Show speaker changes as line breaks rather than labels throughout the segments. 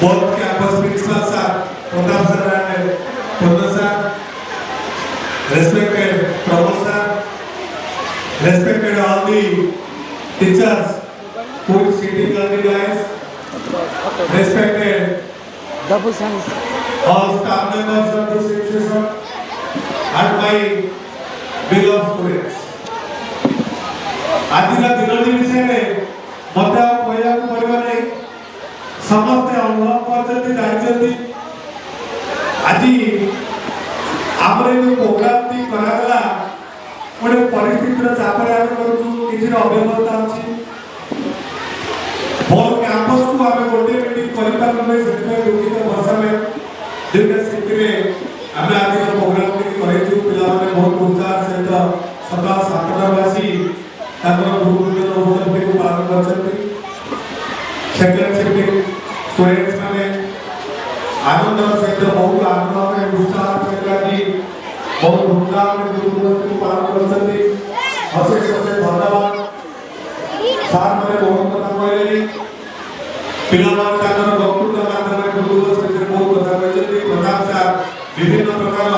both campus principal sir, Pratap sir and Pratap sir, respected Pramod sir, respected all the teachers who is sitting on the dais, respected all staff members of this institution and my beloved students. Adira दिनोटी विषय में मत कहया को पड़िबा नै समस्त अनुभव करछथि जानछथि आजि हमरे जो प्रोग्राम टी करागला ओडे परिस्थिति रो चाप रे हम करूछु किछि अव्यवस्था अछि बोल कैंपस को हम गोटे मीटिंग परिपाल में सेते दुखित वर्षा में दुटा सिटी में हम आदिरा प्रोग्राम टी करेछु पिला माने बहुत उत्साह सहित सकाळ 7टा बासी तापर गुरुकुल उत्सव को पालन करछथि सेकेंड शिफ्टिंग स्टूडेंट्स माने आनंद सहित बहुत आग्रह में उत्साह सहित जी बहुत धूमधाम में गुरुकुल को पालन करछथि अशेष अशेष धन्यवाद सार माने बहुत कथा कहलेनी पिला मान ताकर वक्तृत्व माध्यम गुरुकुल सहित बहुत कथा कहछथि प्रताप सर विभिन्न प्रकार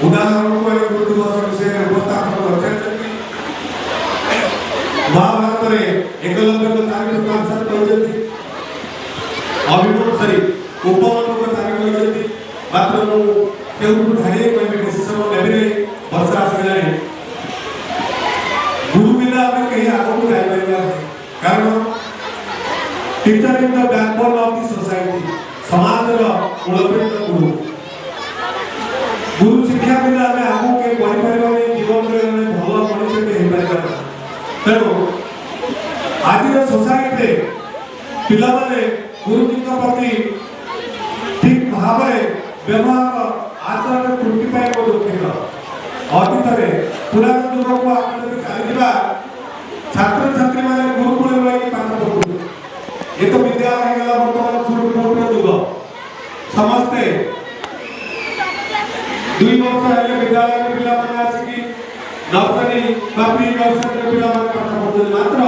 उदाहरण को गुरुकुल विषय उपस्थापन करछथि महाभारत रे एकलव्य को तारिख कांसर कहछथि अभिमन्यु सरी उपमन्यु को तारिख कहछथि मात्र मु केउ धारे कोइ डिसिजन लेबे वर्षा आसगलानी गुरु बिना हम कहीं आगो को जाय परिबा कारण teacher is the backbone of the society समाज रो मूलभूत गुरु गुरु शिक्षा बिना हम आगो के पढि परिबा नै जीवन रे भलो मनुष्य के हे परिबा तेणु आज सोसाइटी पिला माने गुरुजी प्रति ठीक भाव व्यवहार आचरण त्रुटि पाए दुखित अतीत में पुरातन युग को चलता छात्र छात्री माने गुरुकुल रही पाठ पढ़ु ये तो विद्यालय गला वर्तमान सुरक्षित युग समस्ते 2 वर्ष हेले विद्यालय के पिला माने आसिकी नर्सरी प्री नर्सरी पिला माने पाठ पढ़ु मात्र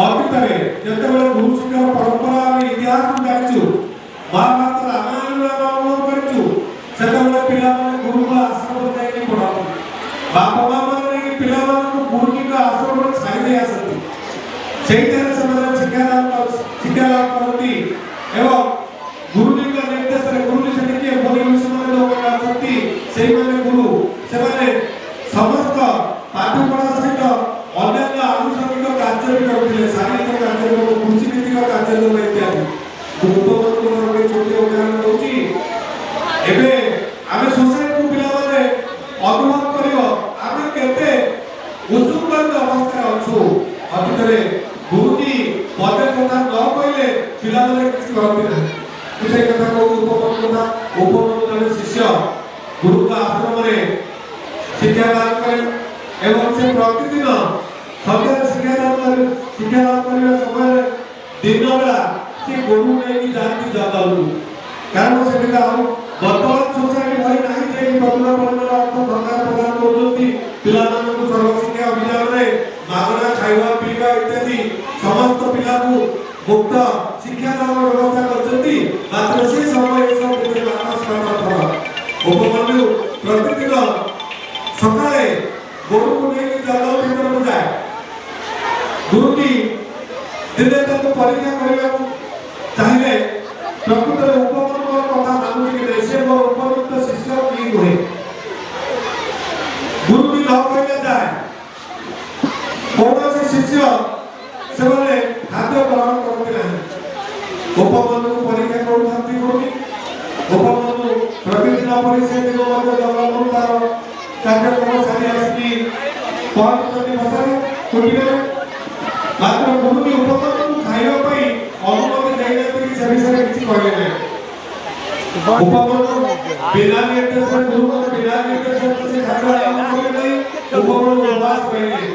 अतीत में जतबेले गुरु शिक्षा परंपरा और इतिहास जानिछु महाभारत रामायण अनुभव करछु सेतबेले पिला माने गुरु का आश्रम जाय के पढ़ाउ बाप मां माने पिला माने गुरु जी का आश्रम में छाई दे आसती सेही तरह से शिक्षा लाभ करती एवं गुरु जी का निर्देश रे गुरु जी से के बोली विषय लोग आसती सेही माने गुरु से माने समस्त पाठ पढ़ा सहित अन्य आनुषंगिक कार्य भी करथिले शारीरिक कार्य को कृषि नीतिक कार्य को इत्यादि उपबंधु रे छोटे उदाहरण दोची एबे आमे सोसाइटी को पिला माने अनुभव करियो आमे केते उत्सुक अवस्था अछु अतीत रे गुरुजी पदे कथा न कहले पिला माने किछ करथि ना किसे कथा को उपबंधु जने शिष्य गुरु का आश्रम रे शिक्षा लाभ करे एवं से प्रतिदिन सत्य शिक्षा लाभ करने समय दिन बेला से गुरु नहीं जाती जगलु कारण से हम वर्तमान सोसाइटी भई नहीं जे प्रबल परिमाण अर्थ सरकार प्रदान करछथि पिला मानक सर्व शिक्षा अभियान रे मागणा खाइबा पीबा इत्यादि समस्त पिला को मुक्त शिक्षा लाभ व्यवस्था करछथि मात्र से समय सब के मानस पाठ उपबंधु प्रतिदिन सकाळे गुरु को नहीं जगल भीतर में जाए गुरु की दिने तक परीक्षा करबा चाहिए प्रकृत रे उपबंधु कथा मानु कि देशे और उपयुक्त शिष्य की होए गुरु की न कहले जाए कौन से शिष्य से माने खाद्य ग्रहण करते नहीं उपबंधु को परीक्षा करथांती गुरु की उपबंधु प्रतिदिन परीक्षा दिनो मध्य जगल तार कार्यक्रम सारी आसकी कौन करते बसारे कुटिले मात्र गुरु की उपबंधु खाइबा पई अनुमति देले कि से विषय किछि कहले नै उपबंधु बिना निर्देश गुरु को बिना निर्देश से खाइबा अनुमति नै उपबंधु उपास कइले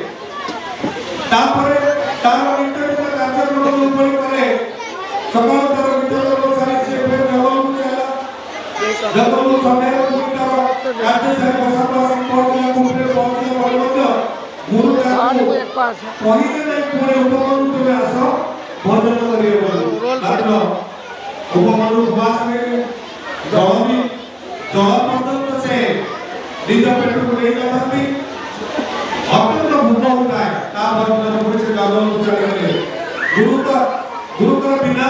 तापर तार इंटरनेट कार्यक्रम ऊपर करे सकाल तार विद्यालय को सारी से फिर जवाब चला जब समय राज्य से बसा संपर्क या पूरे पहुंचने पर मध्य गुरु का पहिले नै पुरे उपबंधु में आसो भजन करियो मात्र उपमनु भाषा जल पर्यंत से निज पेट को नहीं जाती अत्यंत भूख होता है से जल गुरुतर बिना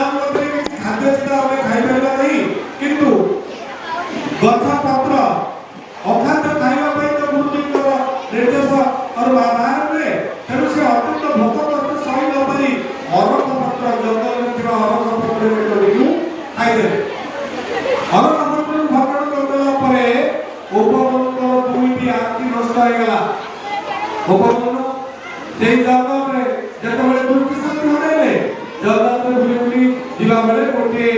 खाद्य सीधा हमें खाई पारा नहीं किंतु गछा पत्र अखाद्य खाइबा तो गुरुदेव निर्देश और आधार में तेणु से अत्यंत भोक कष्ट सही न पारी अरक पत्र जंगल में अरक पत्र खाइदे अरक पत्र भक्षण करदेला परे उपमनु दुईटी आंखि नष्ट हो गला उपमनु से जगह में जतबे दुष्ट शक्ति होने जगह में बुली जीवा बेले गोटे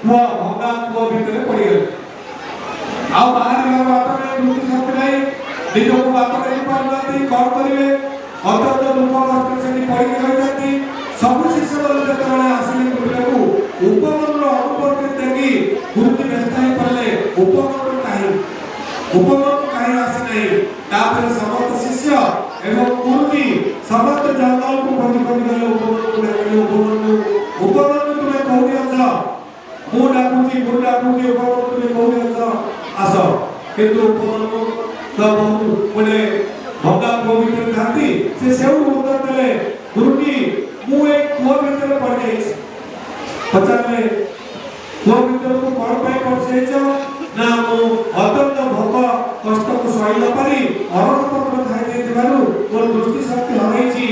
कुआ भंगा कुआ भीतर पड़ी गले आ बाहर बात में दुष्ट शक्ति नहीं निज को बात नहीं पारती कौन करेंगे अत्यंत दुख कष्ट से पड़ी रही जाती सब शिष्य जतबे आसिले गुरुदेव को उपमनु अनुपस्थित देखी गुरुजी व्यस्त ही पड़े उपमनु कहीं आसी नहीं तापर समस्त शिष्य एवं गुरुजी समस्त जंगल को खोजी खोजी गले उपमनु तुम्हें कोठी अछ मु डाकुची उपमनु तुम्हें कोठी अछ आस किंतु उपमनु सब बोले भंगा को भीतर खाती से सेउ उत्तर देले गुरुजी मु एक कुआ भीतर पड़ जाई पचारे कुआ भीतर को पड़ पाए पड़ से ना मु अत्यंत भोक कष्ट को सही न पारी अरक पत्र खाई दे दिबारु मोर दृष्टि शक्ति हराइची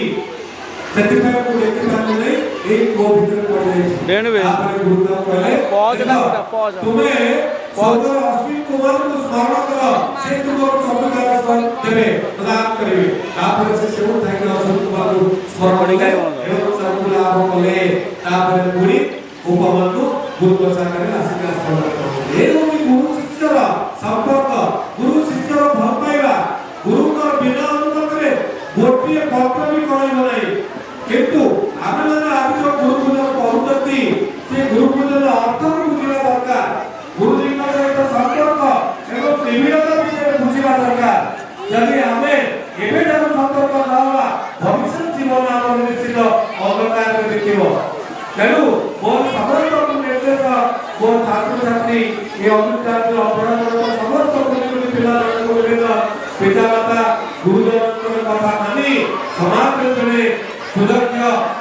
सेति पे को देखि पाले नै एक को भीतर पड़ जाई आपने गुरुदेव कहले पौज तुम्हें सौदर अश्विन कुमार को स्मरण करो से तुमको चमत्कार फल देबे प्रदान करिवे तापर से सेव थाके अश्विन कुमार को स्मरण करिवे एवं सब लाभ कले तापर पुरी उपमनु गुरु प्रसाद करे आशीर्वाद स्मरण एवं गुरु शिष्यर संपर्क गुरु शिष्यर भल पाइबा गुरु का बिना अनुमति रे गोटिए पत्र भी करइबो नै किंतु आमे माने आज जो गुरु पूजन करूछती से गुरु पूजन अर्थ को बुझिबा दरकार गुरु जी का सहित संपर्क एवं निविड़ता विषय बुझिबा दरकार यदि आमे एबे जब संपर्क रहबा भविष्य जीवन आम निश्चित अंधकार में देखिबो तेणु मोर समस्त निर्देश मोर छात्र छात्री ये अनुष्ठान अपराध समस्त गुरुकुल पिला पिता माता गुरुदेव कथा मानी समाज में सुदक्ष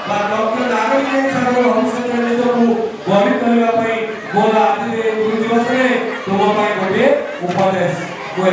बा डॉक्टर नागरिक हिसाब भविष्य में निजको गढ़ी करबा पई मोर आज गुरु दिवस रे तुम पई गोटे उपदेश को